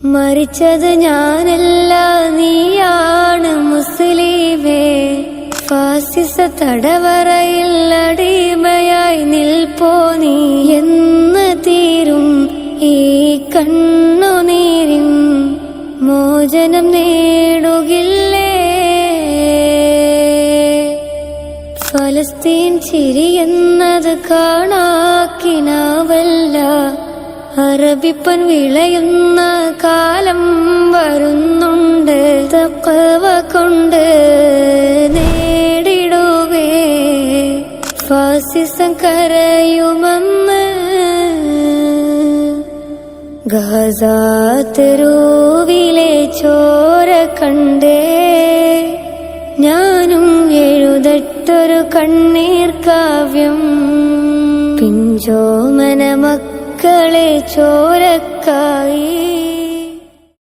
മരിച്ചത് ഞാനല്ല, നീയാണ് മുസ്ലിമേ. ഫാസിസ തടവറയിൽ അടിമയായി നിൽപ്പോ നീ. എന്ന് തീരും ഈ കണ്ണുനീരിൻ മോചനം നേടുകില്ലേ? ഫലസ്തീൻ ചിരിയെന്നത് കാണാക്കിനാവല്ല, അറബിപ്പൻ വിളയുന്ന കാലം വരുന്നുണ്ട്. തഖ്വ കൊണ്ട് നേടിടുവേ ഫാസിസം കരയുമെന്ന്. ഗാസ തെരുവിലെ ചോര കണ്ടേ ഞാനും എഴുതട്ടൊരു കണ്ണീർ കാവ്യം. പിഞ്ചോമന മക്കളെ ചോരക്കായി